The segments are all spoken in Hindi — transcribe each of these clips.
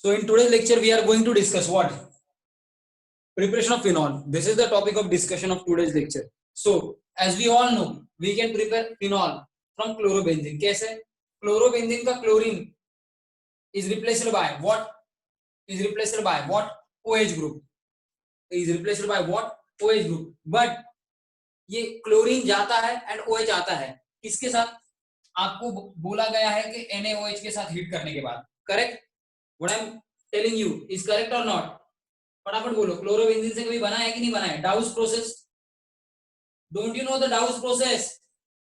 So in today's lecture, we are going to discuss what? Preparation of phenol. This is the topic of discussion of today's lecture. So as we all know, we can prepare phenol from chlorobenzene. कैसे? Chlorobenzene का chlorine is replaced by what? Is replaced by what? OH group. Is replaced by what? OH group. But ये क्लोरीन जाता है एंड OH आता है किसके साथ? आपको बोला गया है कि NaOH के साथ हीट करने के बाद. Correct? What I'm telling you is correct or not? फटाफट बोलो. क्लोरोबेंजीन से कभी बना है कि नहीं बना है? डाउस process. Don't you know the डाउस process?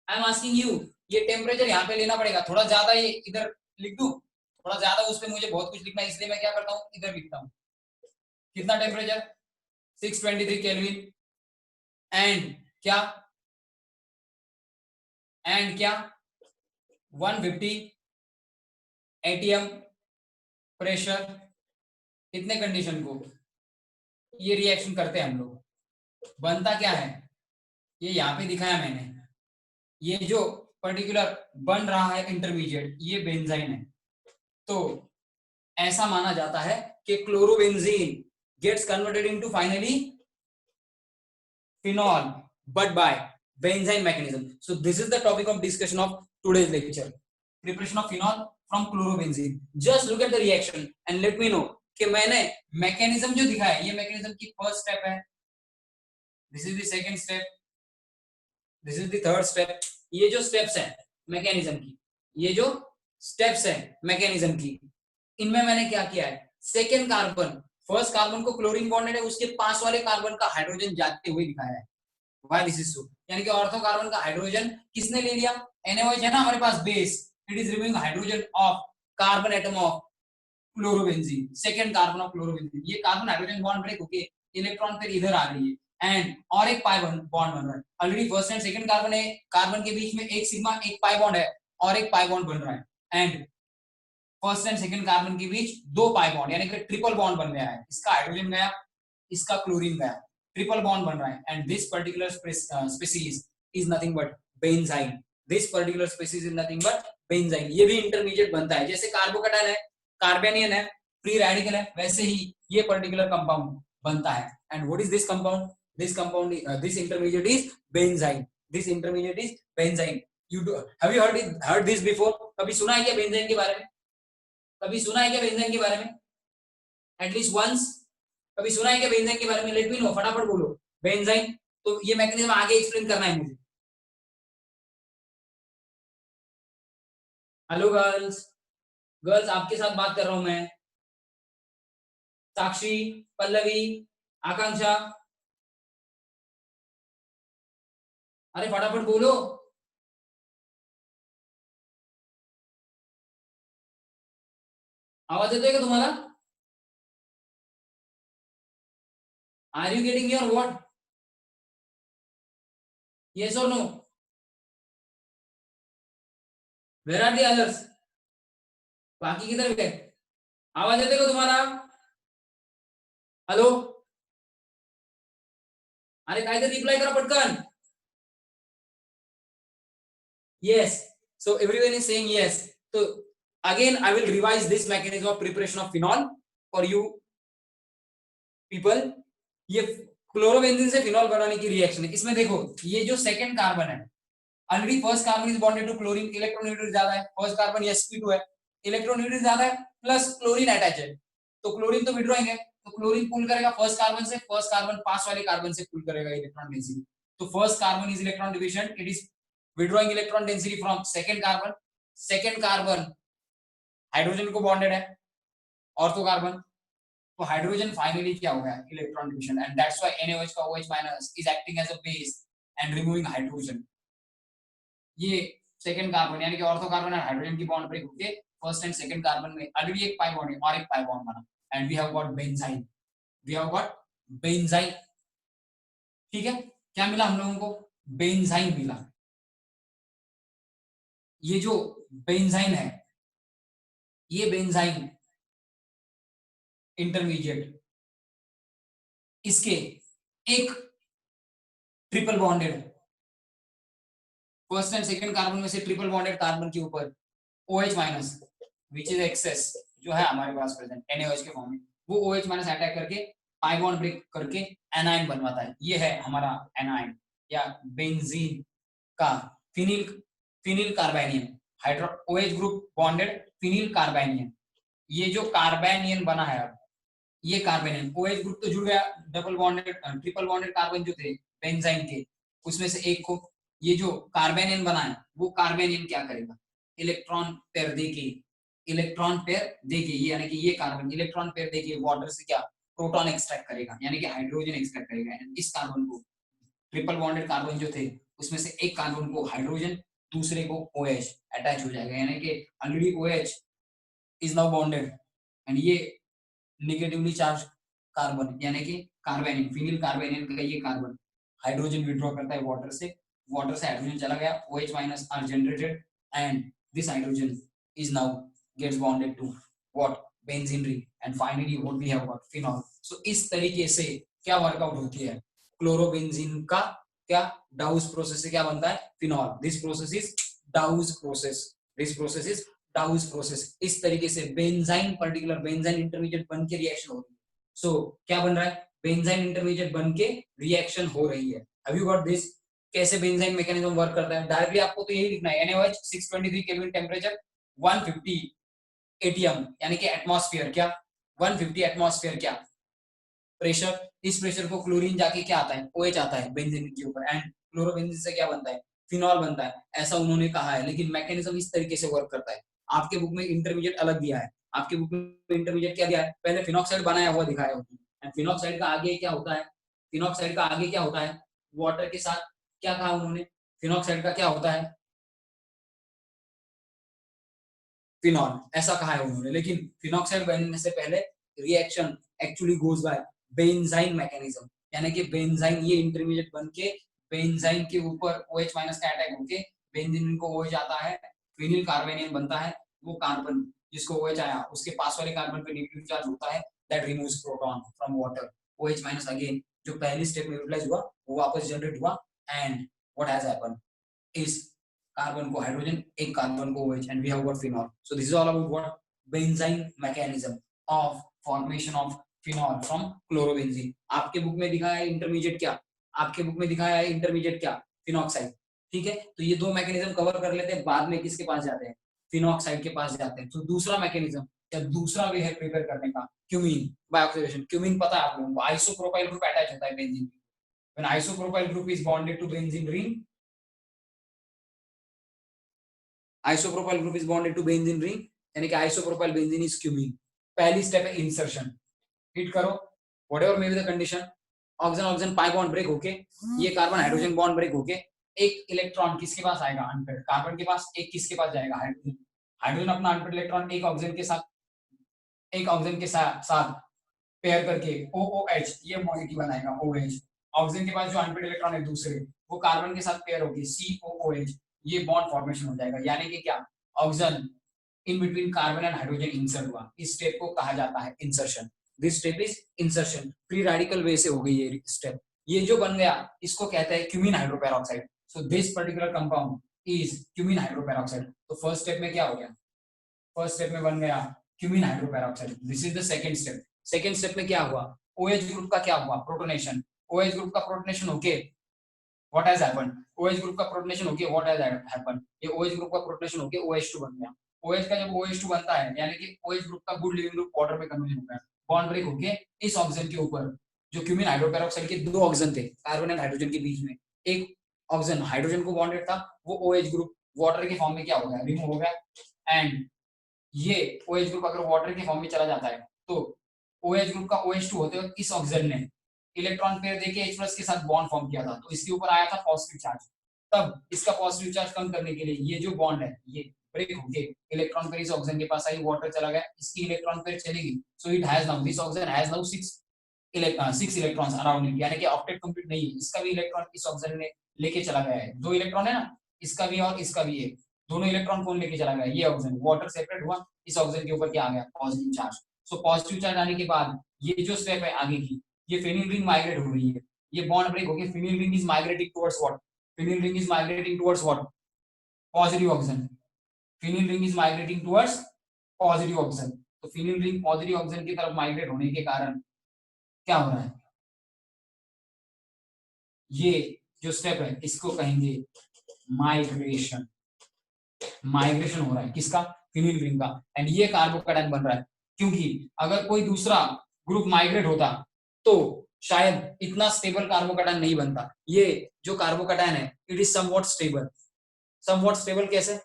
I am asking you. ये टेम्परेचर यहाँ पे लेना पड़ेगा. थोड़ा ज्यादा ये इधर लिख दूं. थोड़ा ज्यादा उस पे मुझे बहुत कुछ लिखना है, इसलिए मैं क्या करता हूँ, इधर लिखता हूँ. कितना टेम्परेचर? 623 केल्विन. एंड क्या? 150 एटीएम प्रेशर. कितने कंडीशन को ये रिएक्शन करते हैं हम लोग? बनता क्या है? ये यहाँ पे दिखाया मैंने. ये जो पर्टिकुलर बन रहा है इंटरमीडिएट, ये बेंजाइन है. तो ऐसा माना जाता है कि chlorobenzene gets converted into finally phenol but by benzene mechanism. So this is the topic of discussion of today's lecture. Preparation of phenol from chlorobenzene. Just look at the reaction and let me know कि मैंने मैकेनिज्म जो दिखाया है, ये मैकेनिज्म की फर्स्ट स्टेप है. This is the second step. This is the third step. ये जो स्टेप्स हैं मैकेनिज्म की, ये जो स्टेप्स हैं मैकेनिज्म की, इनमें मैंने क्या किया है? सेकेंड कार्बन, फर्स्ट कार्बन को क्लोरीन बॉन्डेड है, उसके पास वाले कार्बन का हाइड्रोजन जाते हुए दिखाया है. Why this is so? यानी कि ऑर्थो कार्बन का हाइड्रोजन किसने ले लिया? NaOH है ना हमारे पास base. It is removing hydrogen of carbon atom of chlorobenzene. Second carbon of chlorobenzene. ये कार्बन हाइड्रोजन बॉन्ड ब्रेक होके इलेक्ट्रॉन फिर इधर आ रही है एंड और एक पाई बॉन्ड बन रहा है. Already first and second carbon है, कार्बन के बीच में एक सिग्मा एक पाई बॉन्ड है और एक पाई बॉन्ड बन रहा है. And first and second carbon के बीच दो पाई बॉन्ड यानी कि ट्रिपल बॉन्ड बन गया है. इसका हाइड्रोजन गया, इसका क्लोरीन गया, ट्रिपल बॉन्ड बन रहा है. And this particular species is nothing but benzene. This particular species is nothing but benzene. ये भी इंटरमीडिएट बनता है. जैसे कार्बोकैटायन है, कार्बेनियन है, फ्री रेडिकल है, वैसे ही ये पर्टिकुलर कंपाउंड बनता है. And what is this compound? This compound, this intermediate is benzene. This intermediate is benzene. Have you heard this before? कभी सुना है क्या बेंजाइन के बारे में? कभी सुना है क्या बेंजाइन के बारे में? एटलीस्ट वंस कभी सुना है क्या बेंजाइन के बारे में? Let me know. फटाफट बोलो. बेंजाइन. तो ये मैकेनिज्म आगे एक्सप्लेन करना है मुझे. Hello girls. गर्ल्स आपके साथ बात कर रहा हूं मैं. साक्षी, पल्लवी, आकांक्षा, अरे फटाफट बोलो. आवाज येतोय का तुम्हाला? Are you getting your what? Yes और no? Where are the others? बाकी किधर गए? आवाज येतोय का तुम्हाला? हेलो. अरे काहीतरी रिप्लाय करा पटकन. Yes. So everyone is saying yes. So again I will revise this mechanism of preparation of phenol for you people. ये क्लोरोबेंजीन से फिनॉल बनाने की रिएक्शन है. इसमें देखो ये जो सेकंड कार्बन है, already first carbon is bonded to chlorine. Electronegative ज्यादा है. फर्स्ट कार्बन sp2 है, इलेक्ट्रोनेगेटिव ज्यादा है, प्लस क्लोरीन अटैच है. तो क्लोरीन तो विड्रॉइंग है, तो क्लोरीन पुल करेगा फर्स्ट कार्बन से. फर्स्ट कार्बन पास वाले कार्बन से पुल करेगा इलेक्ट्रॉन डेंसिटी. तो first carbon is electron deficient. It is withdrawing electron density from second carbon. second carbon hydrogen को बॉन्डेड है, ऑर्थो कार्बन. तो हाइड्रोजन फाइनली क्या हो गया? Electron deficient. And that's why NaOH का OH minus is acting as a base and removing hydrogen. ये सेकंड कार्बन यानी कि ऑर्थो कार्बन और हाइड्रोजन की बॉन्ड ब्रेक होके फर्स्ट एंड सेकंड कार्बन में ऑलरेडी एक पाई बॉन्ड है और एक पाई बॉन्ड बना. And we have got benzyne. We have got benzyne. ठीक है, क्या मिला हम लोगों को? बेंजाइन मिला. ये जो बेंजाइन है, ये बेंजाइन इंटरमीडिएट, इसके एक triple bonded first and second carbon में से ट्रिपल बॉन्डेड कार्बन के ऊपर OH minus which is excess, जो है हमारे पास प्रेजेंट NaOH के फॉर्म में, वो OH माइनस अटैक करके पाई बॉन्ड ब्रेक करके एनाइन बनवाता है। ये है हमारा एनाइन या बेंजीन का phenyl phenyl carbanion, hydro OH group bonded phenyl carbanion. ये जो कार्बेनियन बना है अब, ये कार्बेनियन OH ग्रुप तो जुड़ गया, double bonded triple bonded carbon जो थे बेंजाइन के, उसमें से एक को, ये जो कार्बेनियन बना है वो कार्बेनियन क्या करेगा, इलेक्ट्रॉन पेयर देके, इलेक्ट्रॉन पेयर देके, ये यानी कि ये कार्बन इलेक्ट्रॉन पेयर देके वाटर से क्या प्रोटॉन एक्सट्रैक्ट करेगा, यानी कि हाइड्रोजन एक्सट्रैक्ट करेगा। इस कार्बन को, ट्रिपल बॉन्डेड कार्बन जो थे उसमें से एक कार्बन को हाइड्रोजन, दूसरे को OH अटैच हो जाएगा, यानी कि already OH is now bonded and ये नेगेटिवली चार्ज कार्बन यानी कि कार्बेनियन, फिनिल कार्बेनियन का ये कार्बन हाइड्रोजन विड्रॉ करता है वाटर से, वाटर से हाइड्रोजन चला गया, OH minus are generated and this hydrogen is now gets bonded to what benzene ring and finally what we have got phenol। so इस तरीके से क्या वर्कआउट होती है क्लोरोबेंजीन का, क्या डाउस प्रोसेस से क्या बनता है phenol. This process is डाउस process, this process is डाउस process. इस तरीके से बेंजाइन, पर्टिकुलर बेंजाइन इंटरमीडिएट बन के रिएक्शन हो रही है। सो क्या बन रहा है, बेंजाइन इंटरमीडिएट बन के रिएक्शन हो रही है। Have you got this? कैसे बेंजाइन मैकेनिज्म वर्क करता है, डायरेक्टली आपको तो यही लिखना है, NaOH 623 केल्विन टेम्परेचर 150 एटीएम यानी कि एटमॉस्फेयर, क्या 150 एटमॉस्फेयर क्या प्रेशर, इस प्रेशर को क्लोरीन जाके क्या आता है OH आता है बेंजीन के ऊपर एंड क्लोरोबेंजीन से क्या बनता है फिनॉल बनता है, ऐसा उन्होंने कहा है। लेकिन मैकेनिज्म इस तरीके से वर्क करता है। आपके बुक में इंटरमीडिएट अलग दिया है, आपके बुक में इंटरमीडिएट क्या दिया है, पहले फिनॉक्साइड बनाया हुआ दिखाया होता है, फिनॉक्साइड का आगे क्या होता है, फिनॉक्साइड का आगे क्या होता है, वाटर के साथ क्या कहा उन्होंने, फिनॉक्साइड का क्या होता है फिनॉल, ऐसा कहा है उन्होंने। लेकिन फिनॉक्साइड बनने से पहले reaction actually goes by benzene mechanism, यानी कि बेंजाइन ये इंटरमीडिएट बन के बेंजाइन के ऊपर OH माइनस का अटैक होके बेंजीन को OH आता है, फिनिल कार्बेनियन बनता है, वो कार्बन जिसको OH आया उसके पास वाले कार्बन पे नेगेटिव चार्ज होता है, that removes proton from water, OH minus again जो पहली स्टेप में यूटिलाइज हुआ वो वापस जनरेट हुआ and what has happened is carbon को हाइड्रोजन, एक कार्बन को OH and we have got phenol। so this is all about what benzyne mechanism of formation of phenol from chlorobenzene। आपके बुक में दिखाया है इंटरमीडिएट क्या, आपके बुक में दिखाया है इंटरमीडिएट क्या फिनॉक्साइड, ठीक है। तो ये दो मैकेनिज्म कवर कर लेते हैं, बाद में किसके पास जाते हैं फिनॉक्साइड के पास जाते हैं। तो दूसरा मैकेनिज्म या दूसरा वे है प्रिपेयर करने का क्यूमीन बाय ऑक्सीडेशन। क्यूमीन पता है आप लोगों को, आइसोप्रोपाइल ग्रुप अटैच होता है बेंजीन में, when isopropyl group is bonded to benzene ring, isopropyl group is bonded to benzene ring यानी कि आइसोप्रोपाइल बेंजीन इज क्यूमीन। पहली स्टेप है इंसर्शन, हिट करो whatever may be the condition, oxygen oxygen pi bond break होके ये कार्बन हाइड्रोजन बॉन्ड ब्रेक होके एक इलेक्ट्रॉन किसके पास आएगा अनपेड कार्बन के पास, एक किसके पास जाएगा हाइड्रोजन, हाइड्रोजन अपना अनपेड इलेक्ट्रॉन एक ऑक्सीजन के साथ, एक ऑक्सीजन के साथ पेयर करके OOH ये मॉलिक्यूल बनाएगा OH। ऑक्सीजन के पास जो अनपेड इलेक्ट्रॉन है दूसरे वो कार्बन के साथ पेयर होगी COOH, ये बॉन्ड फॉर्मेशन हो जाएगा, यानी कि क्या oxygen in between carbon and hydrogen insert हुआ। इस स्टेप को कहा जाता है insertion. This step is insertion. Free radical way से हो गई ये स्टेप, ये जो बन गया इसको कहते हैं cumene hydroperoxide. So this particular compound is cumene hydroperoxide. तो फर्स्ट स्टेप में क्या हो गया, फर्स्ट स्टेप में बन गया cumene hydroperoxide. This is the second step. Second step में क्या हुआ, OH ग्रुप का क्या हुआ प्रोटोनेशन, OH ग्रुप का प्रोटोनेशन होके what has happened, OH group का प्रोटोनेशन होके व्हाट हैज हैपेंड, ये OH ग्रुप का प्रोटोनेशन होके OH2 बन गया। OH का जब OH2 बनता है यानी कि OH ग्रुप का गुड लिविंग ग्रुप वाटर में कन्वर्जन हो गया, बॉन्ड ब्रेक होके इस ऑक्सीजन के ऊपर जो क्यूमीन हाइड्रोपेरोक्साइड के दो ऑक्सीजन थे कार्बन एंड हाइड्रोजन के बीच में, एक ऑक्सीजन हाइड्रोजन को बॉन्डेड था, वो OH ग्रुप वाटर के फॉर्म में क्या हो गया रिमूव हो गया एंड ये OH ग्रुप अगर वाटर के फॉर्म में चला जाता है तो OH ग्रुप का OH2 होते हुए इस ऑक्सीजन ने इलेक्ट्रॉन पेयर देके H+ के साथ बॉन्ड फॉर्म किया था, तो इसके ऊपर आया था पॉजिटिव चार्ज। तब इसका पॉजिटिव चार्ज कम करने के लिए ये जो बॉन्ड है ये ब्रेक हो गए, इलेक्ट्रॉन पेयर इस ऑक्सीजन के पास आई, वाटर चला गया, इसकी इलेक्ट्रॉन पेयर चलेगी, so it has now this oxygen has now 6 electrons around it, यानी कि ऑक्टेट कंप्लीट नहीं है, इसका भी इलेक्ट्रॉन इस ऑक्सीजन ने लेके चला गया है। दो इलेक्ट्रॉन है ना, इसका भी और इसका भी है, दोनों इलेक्ट्रॉन कौन लेके चला गया, ये ऑक्सीजन, वाटर सेपरेट हुआ, इस ऑक्सीजन के ऊपर क्या आ गया positive charge. So positive charge आने के बाद ये जो स्टेप है आगे की, ये फेनिल रिंग माइग्रेट हो रही है, ये बॉन्ड ब्रेक हो गया, phenyl ring is migrating towards what, phenyl ring is migrating towards what positive oxygen, phenyl ring is migrating towards positive oxygen. तो फिनिल रिंग पॉजिटिव ऑक्सीजन की तरफ माइग्रेट होने के कारण क्या हो रहा है, ये जो स्टेप है इसको कहेंगे माइग्रेशन। माइग्रेशन हो रहा है किसका, फिनिल रिंग का, एंड ये कार्बोकैटायन बन रहा है। क्योंकि अगर कोई दूसरा ग्रुप माइग्रेट होता तो शायद इतना स्टेबल कार्बोकैटायन नहीं बनता। ये जो कार्बोकैटायन है it is somewhat stable. Somewhat stable कैसे,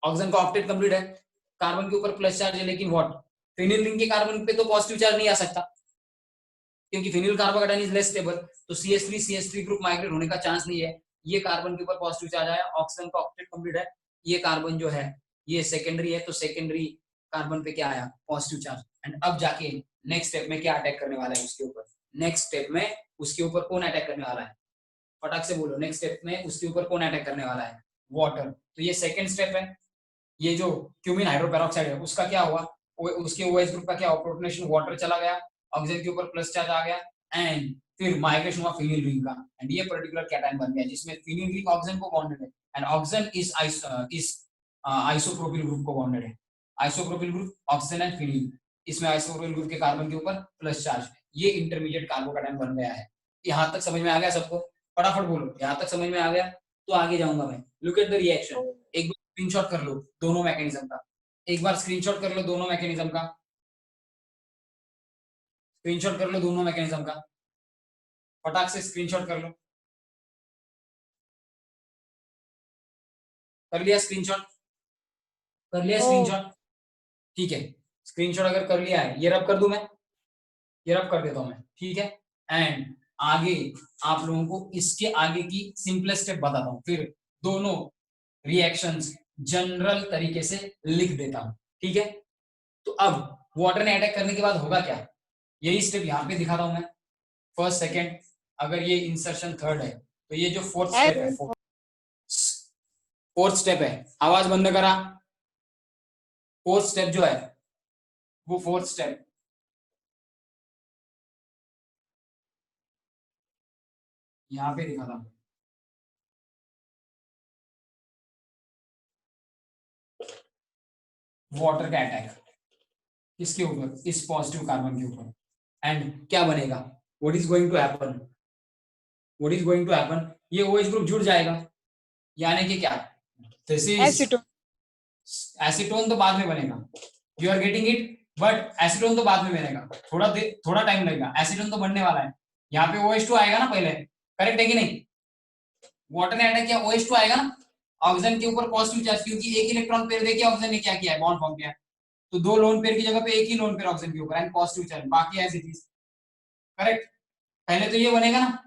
ऑक्सीजन का ऑक्टेट कंप्लीट है, कार्बन के ऊपर प्लस चार्ज है, लेकिन व्हाट, फिनिल रिंग के कार्बन पे तो पॉजिटिव चार्ज नहीं आ सकता क्योंकि phenyl carbocation is less stable, तो CH3 ग्रुप माइग्रेट होने का चांस नहीं है। ये कार्बन के ऊपर पॉजिटिव चार्ज आया, ऑक्सीजन का ऑक्टेट कंप्लीट है, ये कार्बन जो है ये सेकेंडरी है, तो सेकेंडरी कार्बन पे क्या आया, पॉजिटिव चार्ज। एंड अब जाके नेक्स्ट स्टेप में क्या अटैक करने वाला है उसके ऊपर, नेक्स्ट स्टेप में उसके ऊपर कौन अटैक करने वाला है, फटाक से बोलो, नेक्स्ट स्टेप में उसके ऊपर कौन अटैक करने वाला है, वाटर। तो ये सेकेंड स्टेप है। ये जो क्यूमिन हाइड्रोपेरोक्साइड है उसका क्या हुआ, उसके OH ग्रुप का क्या हुआ, प्रोटोनेशन वाटर चला गया, ऑक्सीजन के ऊपर प्लस चार्ज आ गया, एंड फिर माइग्रेशन हुआ फिनिल रिंग का, एंड ये पर्टिकुलर कैटायन बन गया जिसमें फिनिल रिंग ऑक्सीजन को बॉन्डेड है, and oxygen is isopropyl group को बॉन्डेड है। Isopropyl group oxygen and phenyl, इसमें आइसोप्रोपिल ग्रुप के कार्बन के ऊपर प्लस चार्ज, ये इंटरमीडिएट कार्बोकैटायन बन गया है। यहाँ तक समझ में आ गया सबको, फटाफट बोलो, यहाँ तक समझ में आ गया तो आगे जाऊंगा मैं। लुक एट द रिएक्शन, एक स्क्रीनशॉट कर लो दोनों मैकेनिज्म का, एक बार स्क्रीनशॉट कर लो दोनों मैकेनिज्म का, स्क्रीनशॉट कर लो दोनों मैकेनिज्म का, फटाक से स्क्रीनशॉट कर लो। कर लिया स्क्रीनशॉट, कर लिया स्क्रीनशॉट, ठीक है। स्क्रीनशॉट अगर कर लिया है, ये रब कर दूं मैं, ये रब कर देता हूं मैं, ठीक है। एंड आगे आप लोगों को इसके आगे की सिंपलेस्ट स्टेप बताता हूं, फिर दोनों रिएक्शंस जनरल तरीके से लिख देता हूं, ठीक है। तो अब वाटर ने अटैक करने के बाद होगा क्या, यही स्टेप यहाँ पे दिखा रहा हूं मैं, फर्स्ट सेकेंड, अगर ये इंसर्शन थर्ड है तो ये जो फोर्थ स्टेप है, फोर्थ स्टेप है, आवाज बंद करा, फोर्थ स्टेप जो है वो फोर्थ स्टेप, यहाँ पे दिखा था, वाटर का अटैक किसके ऊपर, इस पॉजिटिव कार्बन के ऊपर, एंड क्या बनेगा, what is going to happen, what is going to happen, ये OH ग्रुप जुड़ जाएगा, यानी कि क्या, दिस इज एसीटोन। एसीटोन तो बाद में बनेगा, you are getting it, but acetone तो बाद में बनेगा, थोड़ा टाइम लगेगा, एसीटोन तो बनने वाला है, यहाँ पे OH2 आएगा ना पहले, करेक्ट है कि नहीं, वाटर ने अटैक किया, OH2 आएगा ना, ऑक्सीजन के ऊपर पॉजिटिव चार्ज, क्योंकि एक इलेक्ट्रॉन पेयर देके ऑक्सीजन ने क्या किया है, बॉन्ड फॉर्म किया है, तो दो लोन पेयर की जगह पे एक ही लोन पेयर ऑक्सीजन के ऊपर एंड पॉजिटिव चार्ज, बाकी एज इट इज, करेक्ट। पहले तो ये बनेगा ना,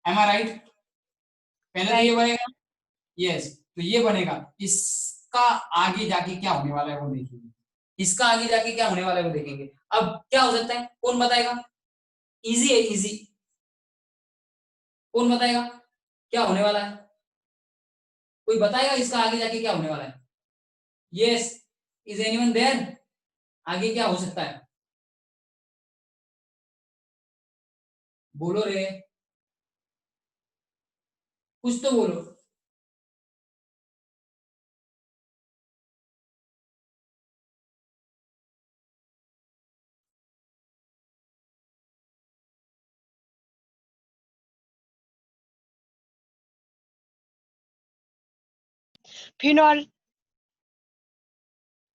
एम आई राइट, पहले तो ये बनेगा, यस, तो ये बनेगा, इसका आगे जाके क्या होने वाला है वो देखेंगे, इसका आगे जाके क्या होने वाला है वो देखेंगे। अब क्या हो सकता है, कौन बताएगा, इजी है इजी, कौन बताएगा क्या होने वाला है, कोई बताएगा इसका आगे जाके क्या होने वाला है, यस, इज एनीवन देयर, आगे क्या हो सकता है, बोलो रे, कुछ तो बोलो। फिनॉल।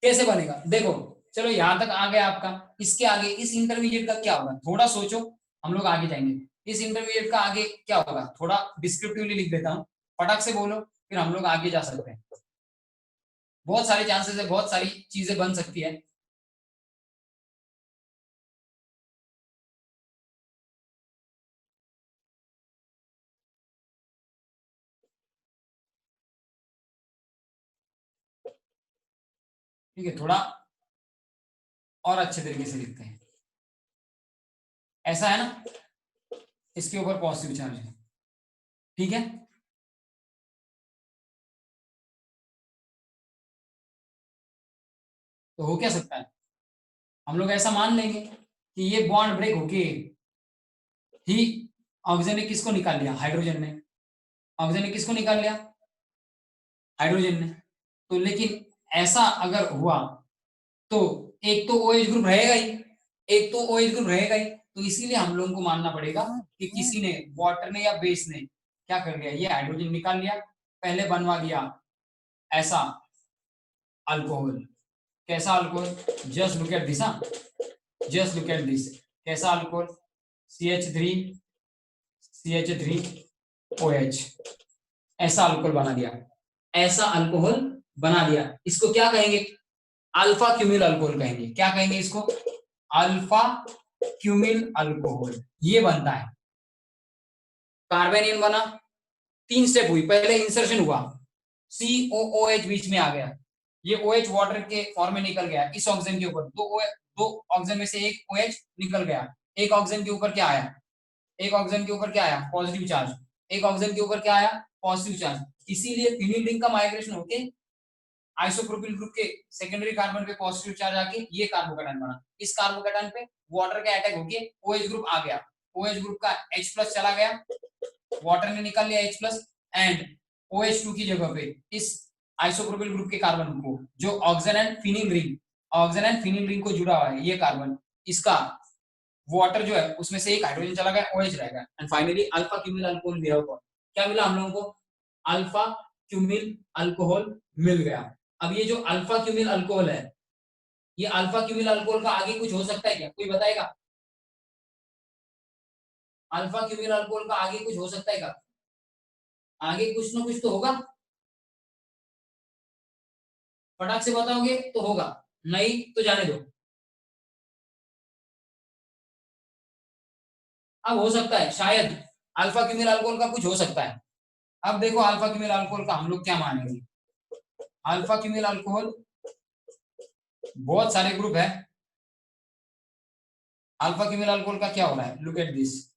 कैसे बनेगा, देखो, चलो यहां तक आ गया आपका, इसके आगे इस इंटरमीडिएट का क्या होगा, थोड़ा सोचो, हम लोग आगे जाएंगे, इस इंटरमीडिएट का आगे क्या होगा, थोड़ा डिस्क्रिप्टिवली लिख देता हूँ, फटाक से बोलो, फिर हम लोग आगे जा सकते हैं, बहुत सारे चांसेस है, बहुत सारी चीजें बन सकती है। ठीक है, थोड़ा और अच्छे तरीके से लिखते हैं, ऐसा है ना, इसके ऊपर पॉजिटिव चार्ज है, ठीक है, तो हो क्या सकता है, हम लोग ऐसा मान लेंगे कि ये बॉन्ड ब्रेक होके ही ऑक्सीजन ने किसको निकाल लिया, हाइड्रोजन ने, ऑक्सीजन ने किसको निकाल लिया, हाइड्रोजन ने, तो लेकिन ऐसा अगर हुआ तो एक तो OH ग्रुप रहेगा ही, एक तो OH ग्रुप रहेगा ही, तो इसीलिए हम लोगों को मानना पड़ेगा कि किसी ने, वाटर ने या बेस ने क्या कर लिया, ये हाइड्रोजन निकाल लिया, पहले बनवा लिया ऐसा अल्कोहल। कैसा alcohol? Just look at this, just look at this, कैसा अल्कोहल? CH3OH, ऐसा अल्कोहल बना दिया, ऐसा अल्कोहल बना दिया। इसको क्या कहेंगे? अल्फा क्यूमिल अल्कोहल कहेंगे। क्या कहेंगे इसको? Alpha cumyl alcohol. ये बनता है, कार्बेनियन बना, 3 स्टेप हुई, पहले इंसर्शन हुआ, COOH बीच में आ गया, ये OH वाटर के फॉर्म में निकल गया, इस ऑक्सीजन के ऊपर दो ऑक्सीजन में से एक OH निकल गया, एक ऑक्सीजन के ऊपर क्या आया, एक ऑक्सीजन के ऊपर क्या आया, पॉजिटिव चार्ज, एक ऑक्सीजन के ऊपर क्या आया, पॉजिटिव चार्ज। इसीलिए फिनिल रिंग का माइग्रेशन होके आइसोप्रोपिल ग्रुप के सेकेंडरी कार्बन पे पॉजिटिव चार्ज आके ये कार्बोकैटायन बना, इस कार्बोकैटायन पे वाटर का अटैक होके OH ग्रुप आ गया, OH ग्रुप का H+ चला गया, वाटर ने निकाल लिया H+ एंड OH2 की जगह पे इस आइसोप्रोपिल ग्रुप के कार्बन को, जो ऑक्सीजन एंड फिनिल रिंग को जुड़ा हुआ है, ये कार्बन, इसका वाटर जो है उसमें से एक हाइड्रोजन चला गया, OH रह गया, and finally alpha cumyl alcohol मिला। क्या मिला हम लोगों को? अल्फा क्यूमिल अल्कोहल मिल गया। अब ये जो अल्फा क्यूमिल अल्कोहल है, ये अल्फा क्यूमिल अल्कोहल का आगे कुछ हो सकता है क्या? कोई बताएगा? अल्फा क्यूमिल अल्कोहल का आगे कुछ हो सकता है क्या? आगे कुछ ना कुछ तो होगा, फटाक से बताओगे तो होगा, नहीं तो जाने दो। अब हो सकता है शायद अल्फा क्यूमिल अल्कोहल का कुछ हो सकता है। अब देखो अल्फा क्यूमिल अल्कोहल का हम लोग क्या मानेंगे? अल्फा क्यूमिल अल्कोहल बहुत सारे ग्रुप है, अल्फा क्यूमिल अल्कोहल का क्या हो रहा है? लुक एट दिस,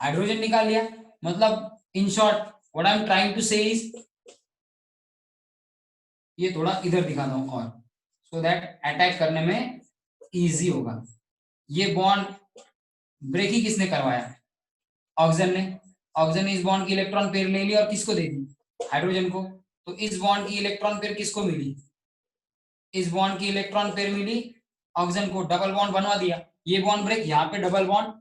हाइड्रोजन निकाल लिया, मतलब in short what I am trying to say is, ये थोड़ा इधर दिखाता हूं और सो दैट अटैक करने में इजी होगा। ये बॉन्ड ब्रेक ही किसने करवाया? ऑक्सीजन ने। ऑक्सीजन ने इस बॉन्ड की इलेक्ट्रॉन पेयर ले ली और किसको दे दी? हाइड्रोजन को। तो इस बॉन्ड की इलेक्ट्रॉन पेयर किसको मिली? इस बॉन्ड की इलेक्ट्रॉन पेयर मिली ऑक्सीजन को, डबल बॉन्ड बनवा दिया, ये बॉन्ड ब्रेक, यहाँ पे डबल बॉन्ड,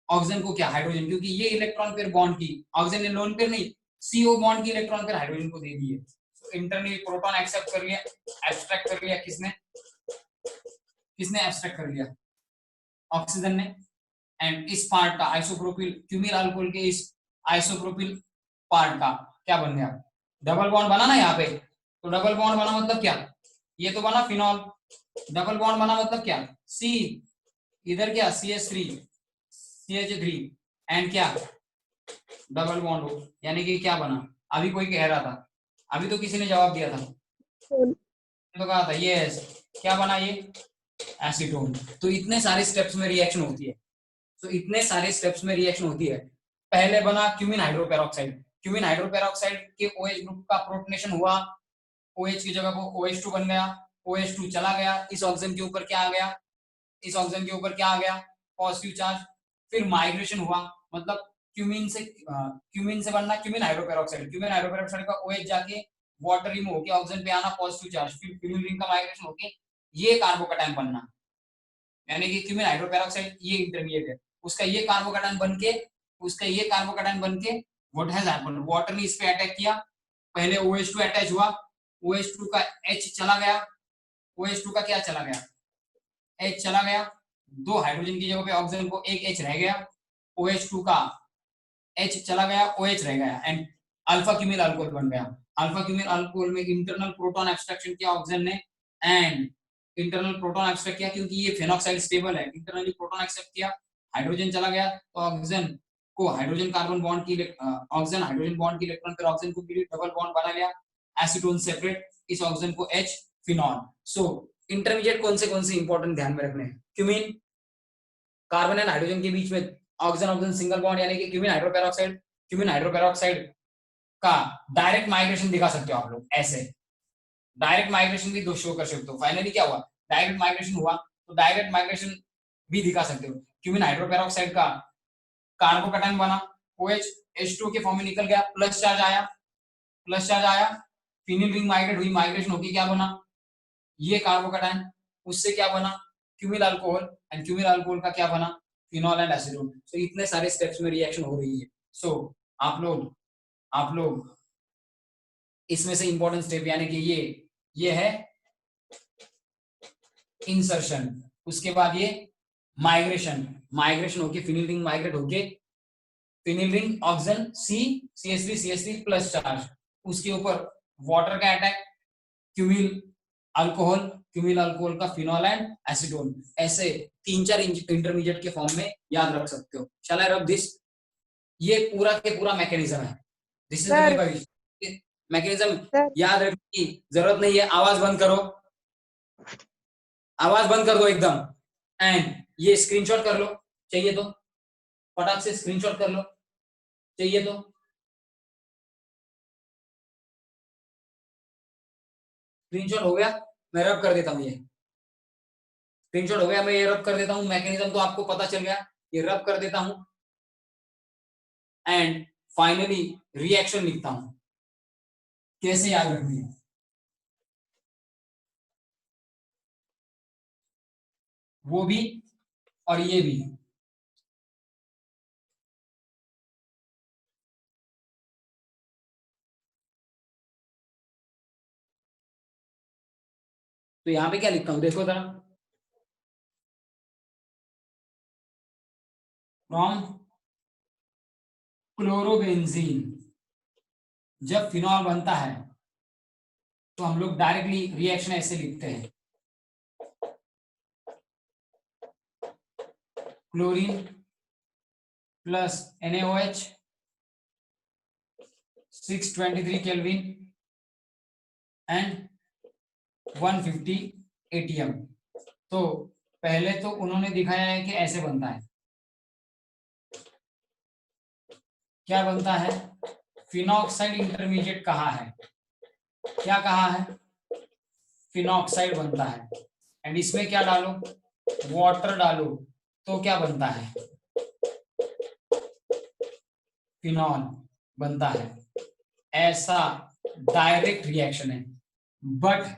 ऑक्सीजन को क्या? हाइड्रोजन, क्योंकि ये इलेक्ट्रॉन पेयर बॉन्ड की ऑक्सीजन ने लोन पेयर नहीं, CO बॉन्ड की इलेक्ट्रॉन पेयर हाइड्रोजन को दे दी है। तो इंटरनली प्रोटॉन एक्सेप्ट कर लिया, एब्स्ट्रैक्ट कर लिया, किसने एब्स्ट्रैक्ट कर लिया? ऑक्सीजन ने। एंड इस पार्ट का आइसोप्रोपिल क्यूमिल अल्कोहल के इस आइसोप्रोपिल पार्ट का क्या बन गया? डबल बॉन्ड बना ना यहाँ पे, तो डबल बॉन्ड बना मतलब क्या? ये तो बना फिनॉल, डबल बॉन्ड बना मतलब क्या? C, इधर क्या? CH3 एंड क्या? डबल बॉन्ड हो, यानी कि क्या बना? अभी कोई कह रहा था, अभी तो किसी ने जवाब दिया था, तो कहा था ये क्या बना? ये एसीटोन। तो इतने सारे स्टेप्स में रिएक्शन होती है, तो इतने सारे स्टेप्स में रिएक्शन होती है। पहले बना क्यूमिन हाइड्रोपेरोक्साइड, क्यूमिन हाइड्रोपेरोक्साइड के OH ग्रुप का प्रोटोनेशन हुआ, OH की जगह को OH2 बन गया, OH2 चला गया, इस ऑक्सीजन के ऊपर क्या आ गया? इस ऑक्सीजन के ऊपर क्या आ गया? Positive charge. फिर माइग्रेशन हुआ, मतलब क्यूमिन से बनना क्यूमिन हाइड्रोपेरोक्साइड, क्यूमिन हाइड्रोपेरोक्साइड का OH जाके वाटर रिमूव होके ऑक्सीजन पे आना, पॉजिटिव चार्ज, फिर फिनिल रिंग का माइग्रेशन होके ये कार्बोकैटायन बनना, यानी कि क्यूमिन हाइड्रोपेरोक्साइड ये इंटरमीडिएट है, उसका ये कार्बोकैटायन बनके व्हाट हैज हैपेंड, वाटर ने इस पे अटैक किया, पहले OH2 अटैच हुआ, OH2 का H चला गया, OH2 का क्या चला गया? H चला गया, दो हाइड्रोजन की जगह पे ऑक्सीजन को एक H रह गया, OH2 का H चला गया, OH रह गया, एंड अल्फा क्यूमिल अल्कोहल बन गया। अल्फा क्यूमिल अल्कोहल में इंटरनल प्रोटॉन एब्स्ट्रैक्शन किया ऑक्सीजन ने, एंड इंटरनल प्रोटॉन एक्सेप्ट किया, क्योंकि ये फेनॉक्साइड स्टेबल है, इंटरनली प्रोटॉन एक्सेप्ट किया, हाइड्रोजन चला गया, तो ऑक्सीजन को हाइड्रोजन कार्बन बॉन्ड की ऑक्सीजन हाइड्रोजन बॉन्ड की इलेक्ट्रॉन फिर ऑक्सीजन को डबल बॉन्ड बना लिया, एसीटोन सेपरेट, इस ऑक्सीजन को H, फिनॉल। सो इंटरमीडिएट कौन से इंपॉर्टेंट ध्यान में रखने हैं? क्यूमिन, कार्बन एंड हाइड्रोजन के बीच में ऑक्सीजन ऑक्सीजन सिंगल बॉन्ड, यानी कि क्यूमिन हाइड्रोपेरोक्साइड का डायरेक्ट माइग्रेशन दिखा सकते हो आप लोग, ऐसे डायरेक्ट माइग्रेशन भी दो शो कर सकते हो। फाइनली क्या हुआ? डायरेक्ट माइग्रेशन हुआ, तो डायरेक्ट माइग्रेशन भी दिखा सकते हो। क्यूमिन हाइड्रोपेरोक्साइड का कार्बोकैटायन बना, OH H2 के फॉर्म में निकल गया, प्लस चार्ज आया, प्लस चार्ज आया, फिनिल रिंग माइग्रेट हुई, माइग्रेशन होके क्या बना, ये कार्बोकैटायन, उससे क्या बना, क्यूमिल अल्कोहल, एंड क्यूमिल अल्कोहल का क्या बना, फिनॉल एंड एसीटोन। सो इतने सारे स्टेप्स में रिएक्शन हो रही है। सो आप लोग इसमें से इंपॉर्टेंट स्टेप यानी कि ये है इंसर्शन, उसके बाद ये माइग्रेशन होके फिनिल रिंग माइग्रेट होके phenyl ring oxygen CH3 plus charge, उसके ऊपर वाटर का अटैक, क्यूमिल अल्कोहल का फिनॉल एंड एसीटोन, ऐसे 3-4 इंटरमीडिएट के फॉर्म में याद रख सकते हो। शैल आई रब दिस? ये पूरा के पूरा मैकेनिज्म है। This is sir the mechanism. Sir याद रखने की जरूरत नहीं है। आवाज बंद करो, आवाज बंद कर दो एकदम। एंड ये स्क्रीनशॉट कर लो चाहिए तो, फटाक से स्क्रीनशॉट कर लो चाहिए तो। स्क्रीनशॉट हो गया, मैं रब कर देता हूँ। ये स्क्रीनशॉट हो गया, मैं ये रब कर देता हूँ। मैकेनिज्म तो आपको पता चल गया, ये रब कर देता हूँ एंड फाइनली रिएक्शन लिखता हूं। कैसे याद रखनी है वो भी और ये भी। तो यहां पे क्या लिखता हूं देखो जरा, फ्रॉम क्लोरोबेंजीन। जब फिनॉल बनता है तो हम लोग डायरेक्टली रिएक्शन ऐसे लिखते हैं, chlorine plus NaOH 623 kelvin and 150 ATM। तो पहले तो उन्होंने दिखाया है कि ऐसे बनता है। क्या बनता है, फिनॉक्साइड इंटरमीडिएट कहा है, क्या कहा है, फिनॉक्साइड बनता है। एंड इसमें क्या डालो, वाटर डालो, तो क्या बनता है, फिनॉल बनता है। ऐसा डायरेक्ट रिएक्शन है। बट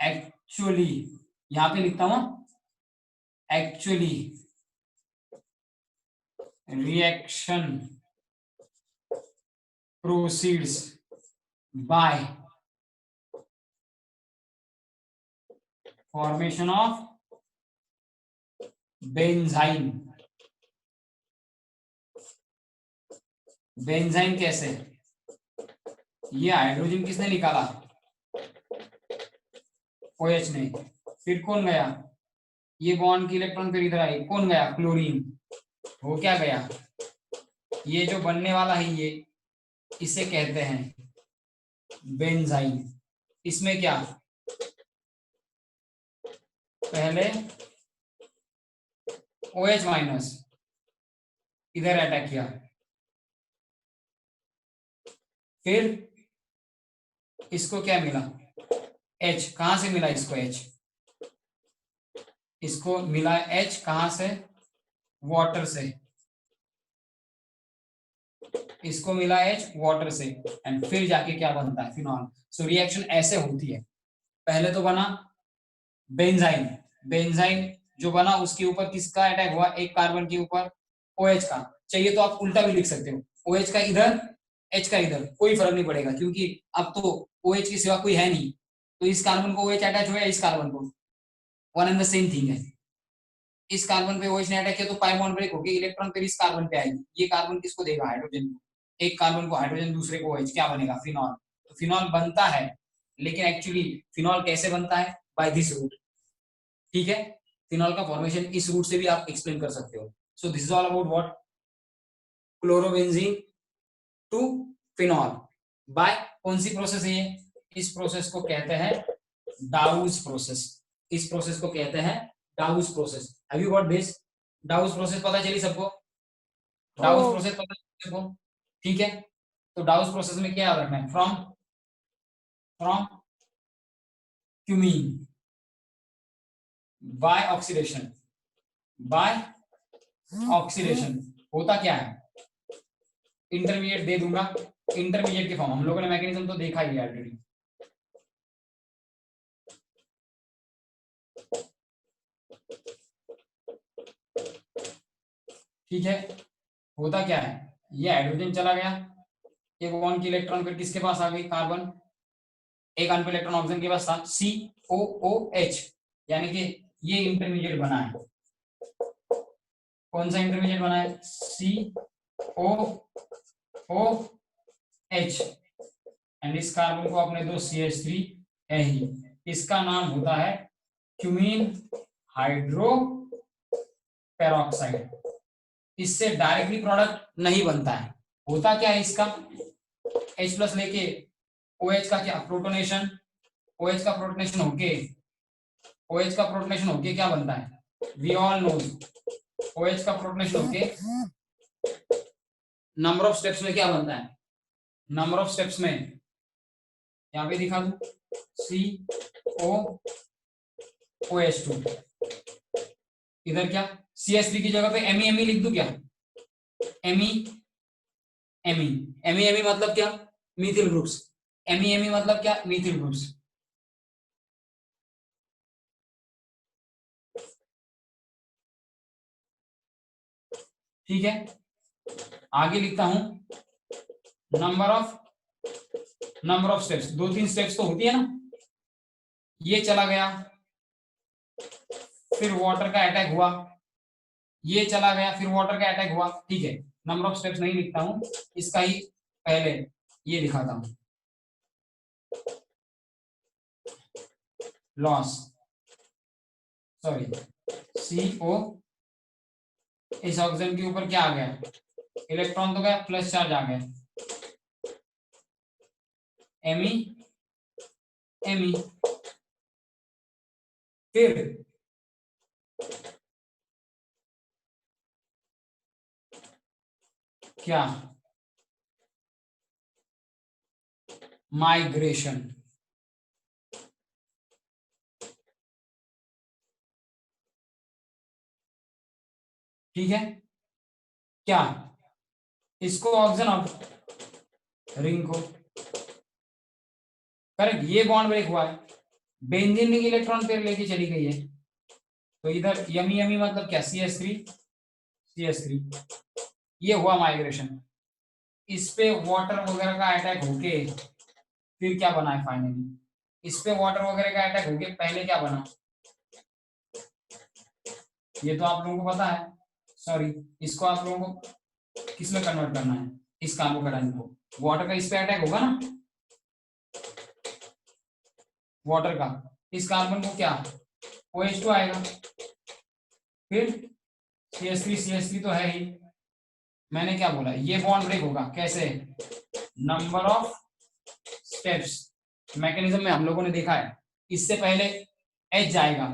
एक्चुअली, यहां पे लिखता हूं, actually reaction proceeds bye formation of benzene. Benzene कैसे, ये हाइड्रोजन किसने निकाला, OH ने। फिर कौन गया, ये बॉन्ड की इलेक्ट्रॉन फिर इधर आई, कौन गया, क्लोरीन। वो क्या गया, ये जो बनने वाला है ये, इसे कहते हैं बेंजाइन। इसमें क्या, पहले OH माइनस इधर अटैक किया, फिर इसको क्या मिला, H। कहां से मिला इसको H, इसको मिला H कहां से, वाटर से, इसको मिला H वाटर से, एंड फिर जाके क्या बनता है, फिनॉल। सो रिएक्शन ऐसे होती है। पहले तो बना बेंजाइन, बेंजाइन जो बना उसके ऊपर किसका अटैक हुआ, एक कार्बन के ऊपर OH का। चाहिए तो आप उल्टा भी लिख सकते हो, OH का इधर H का इधर, कोई फर्क नहीं पड़ेगा, क्योंकि अब तो OH के सिवा कोई है नहीं। तो इस कार्बन को OH अटैच हुआ, इस कार्बन को, one and the same thing है। इस कार्बन पे OH ने अटैक किया तो पाई बॉन्ड ब्रेक होके इलेक्ट्रॉन फिर इस कार्बन पे आएगी। ये कार्बन किसको देगा, हाइड्रोजन को। एक कार्बन को हाइड्रोजन, दूसरे को OH, क्या बनेगा, फिनॉल। तो फिनॉल बनता है, लेकिन एक्चुअली फिनॉल कैसे बनता है, बाय दिस रूट। ठीक है, फिनॉल का फॉर्मेशन इस रूट से भी आप एक्सप्लेन कर सकते हो। So this is all about what, chlorobenzene to phenol by कौन सी प्रोसेस है ये, इस प्रोसेस को कहते हैं डाउस प्रोसेस। इस प्रोसेस को कहते हैं डाउस process. Have you got this, डाउस process पता चली सबको, डाउस ओ प्रोसेस पता चली सबको। ठीक है, तो डाउस प्रोसेस में क्या याद रखना है, from from cumene by oxidation, by oxidation होता क्या है, इंटरमीडिएट दे दूंगा, इंटरमीडिएट के फॉर्म हम लोगों ने मैकेनिज्म तो देखा ही है ऑलरेडी। ठीक है, होता क्या है, ये हाइड्रोजन चला गया, एक वन की इलेक्ट्रॉन फिर किसके पास आ गई, कार्बन, एक अनपे इलेक्ट्रॉन ऑक्सीजन के पास था, COOH, यानी कि ये इंटरमीडिएट बना है। कौन सा इंटरमीडिएट बना है, COOH, एंड इस कार्बन को अपने दो CH3 है ही, इसका नाम होता है क्यूमीन हाइड्रो पेरोक्साइड। इससे डायरेक्टली प्रोडक्ट नहीं बनता है, होता क्या है, इसका H+ लेके OH का क्या प्रोटोनेशन, OH का प्रोटोनेशन होके क्या बनता है, वी ऑल नो, OH का प्रोटोनेशन होके नंबर ऑफ स्टेप्स में क्या बनता है, नंबर ऑफ स्टेप्स में यहां पे दिखा दूं, COOH2, इधर क्या CH3 की जगह पे MeMe लिख दूं क्या, MeMe मतलब क्या, मीथिल ग्रुप्स, MeMe मतलब क्या, मीथिल ग्रुप्स। ठीक है, आगे लिखता हूं, नंबर ऑफ स्टेप्स, 2-3 स्टेप्स तो होती है ना, ये चला गया, फिर वाटर का अटैक हुआ, ये चला गया, फिर वाटर का अटैक हुआ। ठीक है, नंबर ऑफ स्टेप्स नहीं लिखता हूं, इसका ही पहले ये दिखाता हूं, लॉस, सॉरी, CO, इस ऑक्सीजन के ऊपर क्या आ गया, इलेक्ट्रॉन तो गया, प्लस चार्ज आ गया, Me, फिर क्या, माइग्रेशन, ठीक है, क्या, इसको ऑक्सीजन अब रिंग को, करेक्ट, ये बॉन्ड ब्रेक हुआ है, बेंजीन की इलेक्ट्रॉन पेयर लेके चली गई है, तो इधर यमी मतलब क्या, CH3, ये हुआ माइग्रेशन, इस पे वाटर वगैरह का अटैक होके फिर क्या बना है फाइनली, इस पे वाटर वगैरह का अटैक होके पहले क्या बना, ये तो आप लोगों को पता है, सॉरी, इसको आप लोगों को किस में कन्वर्ट करना है, इस कार्बोकेटाइन को, वाटर का इस पे अटैक होगा ना, वाटर का, इस कार्बन को क्या OH2 आएगा, फिर CH3 तो है ही, मैंने क्या बोला, ये बॉन्ड ब्रेक होगा, कैसे, नंबर ऑफ स्टेप्स, मैकेनिज्म में हम लोगों ने देखा है, इससे पहले H जाएगा,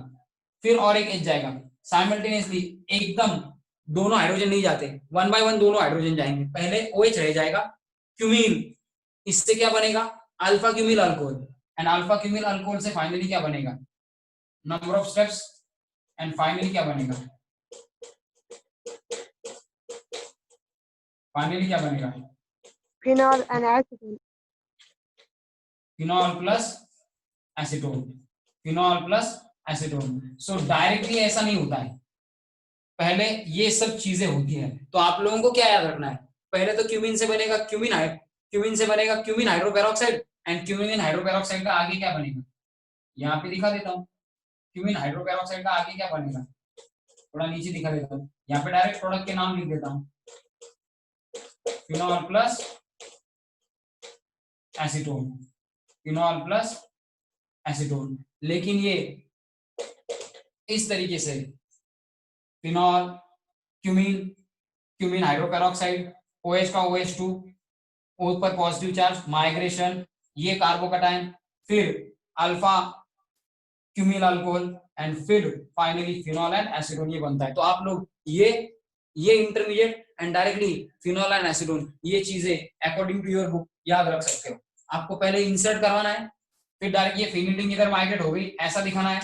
फिर और एक H जाएगा, साइमल्टेनियसली, एकदम दोनों हाइड्रोजन नहीं जाते, 1 बाय 1 दोनों हाइड्रोजन जाएंगे, पहले OH रह जाएगा, क्यूमीन, इससे क्या बनेगा, alpha cumyl alcohol, and alpha cumyl alcohol से फाइनली क्या बनेगा, number of steps, and finally क्या बनेगा, फाइनली क्या बनेगा, Phenol and acetone. Phenol plus acetone, phenol plus acetone. So directly ऐसा नहीं होता है, पहले ये सब चीजें होती है, तो आप लोगों को क्या याद रखना है, पहले तो क्यूमिन से बनेगा cumin hydroperoxide, and cumin hydroperoxide का आगे क्या बनेगा, यहाँ पे दिखा देता हूँ, क्यूमिन हाइड्रोपेरोक्साइड का आगे क्या बनेगा, थोड़ा नीचे दिखा देता हूँ, यहाँ पे डायरेक्ट प्रोडक्ट के नाम लिख देता हूँ, phenol plus acetone, phenol plus acetone, लेकिन ये इस तरीके से फिनॉल, क्यूमीन हाइड्रोपेरोक्साइड, OH का OH2, O पर पॉजिटिव चार्ज, माइग्रेशन, ये कार्बोकेटाइन, फिर अल्फा क्यूमिल अल्कोहल, एंड फिर फाइनली फिनॉल एंड एसीटोन, ये बनता है। तो आप लोग ये intermediate and directly phenol and acetone, ये चीजें अकॉर्डिंग टू योर बुक याद रख सकते हो। आपको पहले इंसर्ट करवाना है, फिर डायरेक्ट ये फिनिलिंग इधर माइग्रेट हो गई, ऐसा दिखाना है,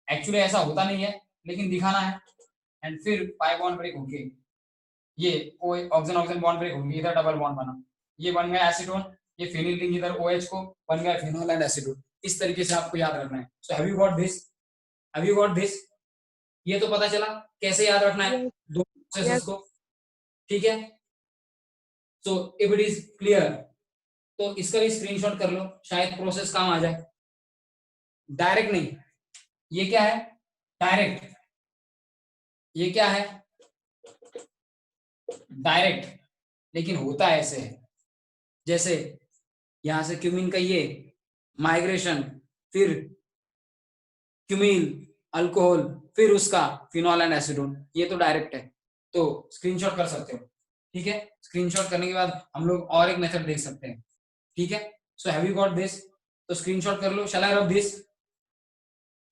एक्चुअली ऐसा होता नहीं है लेकिन दिखाना है। एंड फिर पाई बॉन्ड ब्रेक होके ये ऑक्सीजन ऑक्सीजन बॉन्ड ब्रेक होगी, इधर डबल बॉन्ड बना, ये बन गया एसीटोन, ये फिनिल रिंग इधर OH को बन गया फिनोल एंड एसीटोन। इस तरीके से आपको याद रखना है। So have you got this? Have you got this? ये तो पता चला कैसे याद रखना है Yes. दो प्रोसेसेस Yes. को, ठीक है। So if it is clear तो इसका भी स्क्रीनशॉट कर लो, शायद प्रोसेस काम आ जाए। डायरेक्ट नहीं, ये क्या है? डायरेक्ट। ये क्या है? डायरेक्ट। लेकिन होता है ऐसे, जैसे यहां से क्यूमिन का ये माइग्रेशन, फिर क्यूमिन अल्कोहल, फिर उसका फिनॉल एंड एसिडोन, ये तो डायरेक्ट है, तो स्क्रीनशॉट कर सकते हो, ठीक है। स्क्रीनशॉट करने के बाद हम लोग और एक मेथड देख सकते हैं, ठीक है। So have you got this? तो स्क्रीनशॉट कर लो। Shall I rub this?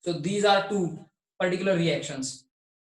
So these are two particular reactions,